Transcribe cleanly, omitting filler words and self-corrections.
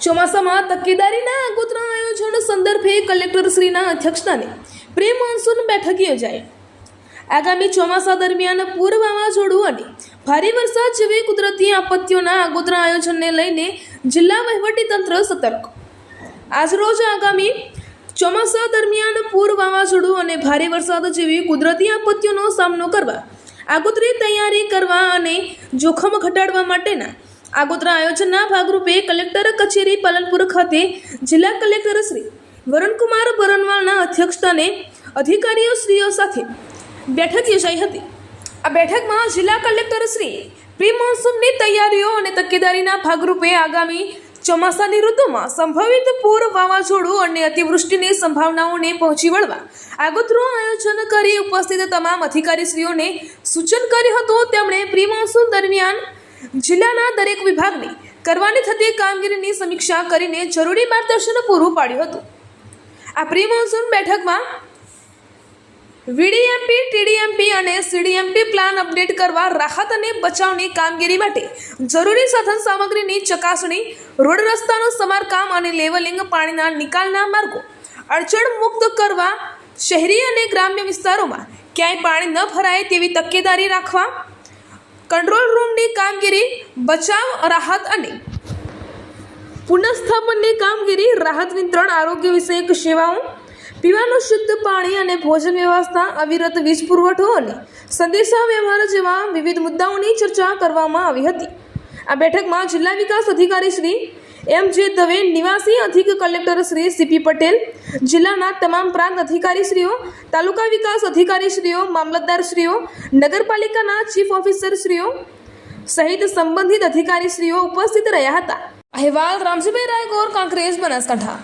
ચોમાસામાં તકેદારીના આગોતરા આયોજન સંદર્ભે કલેક્ટરશ્રીના અધ્યક્ષસ્થાને પ્રી મોન્સૂન બેઠક યોજાઈ। આગામી ચોમાસા દરમિયાન પૂર, વાવાઝોડું અને ભારે વરસાદ જેવી કુદરતી આપત્તિઓના આગોતરા આયોજનને લઈને જિલ્લા વહીવટીતંત્ર સતર્ક। આજરોજ આગામી ચોમાસા દરમિયાન પૂર, વાવાઝોડું અને ભારે વરસાદ જેવી કુદરતી આપત્તિઓનો સામનો કરવા આગોતરી તૈયારી કરવા અને જોખમ ઘટાડવા માટેના આગોતરા આયોજનના ભાગરૂપે કલેક્ટર કચેરી પાલનપુર ખાતે જિલ્લા કલેક્ટર શ્રી વરુણકુમાર બરનવાલના અધ્યક્ષસ્થાને અધિકારીઓશ્રીઓ સાથે બેઠક યોજાઈ હતી। આ બેઠકમાં જિલ્લા કલેક્ટર શ્રી પ્રી મોન્સૂનની તૈયારીઓ અને તકેદારીના ભાગરૂપે આગામી ચોમાસાની ઋતુમાં સંભવિત પૂર, વાવાઝોડું અને અતિવૃષ્ટિની સંભાવનાઓને પહોંચી વળવા આગોતરું આયોજન કરી ઉપસ્થિત તમામ અધિકારીશ્રીઓને સૂચન કર્યું હતું। તેમણે પ્રી મોન્સૂન દરમિયાન જિલ્લાના દરેક વિભાગની કરવાની થતી કામગીરીની સમીક્ષા કરીને જરૂરી માર્ગદર્શન પૂરું પાડ્યું હતું। આ પ્રી મોન્સૂન બેઠકમાં વીડીએમપી, ટીડીએમપી અને સીડીએમપી પ્લાન અપડેટ કરવા, રાહત અને બચાવની કામગીરી માટે જરૂરી સાધન સામગ્રીની ચકાસણી, રોડ રસ્તાનું સમારકામ અને લેવલિંગ, પાણીના નિકાલના માર્ગો અડચણ મુક્ત કરવા, શહેરી અને ગ્રામ્ય વિસ્તારોમાં ક્યાંય પાણી ન ભરાય તેવી તકેદારી રાખવા, કંટ્રોલ રૂમની કામગીરી, બચાવ, રાહત અને પુનઃસ્થાપનની કામગીરી, રાહત વિતરણ, આરોગ્ય વિષયક સેવાઓ, પીવાનું શુદ્ધ પાણી અને ભોજન વ્યવસ્થા, અવિરત વીજ પુરવઠો અને સંદેશા વ્યવહાર જેવા વિવિધ મુદ્દાઓની ચર્ચા કરવામાં આવી હતી। આ બેઠકમાં જિલ્લા વિકાસ અધિકારી શ્રી એમ.જે. દવે, નિવાસી અધિક કલેક્ટર શ્રી સી.પી. પટેલ, જિલ્લાના તમામ પ્રાંત અધિકારીશ્રીઓ, તાલુકા વિકાસ અધિકારીશ્રીઓ, મામલતદારશ્રીઓ, નગરપાલિકાના ચીફ ઓફિસરશ્રીઓ સહિત સંબંધિત અધિકારીશ્રીઓ ઉપસ્થિત રહ્યા હતા। અહેવાલ રામજીભાઈ રાયગોર, કાંકરેજ, બનાસકાંઠા।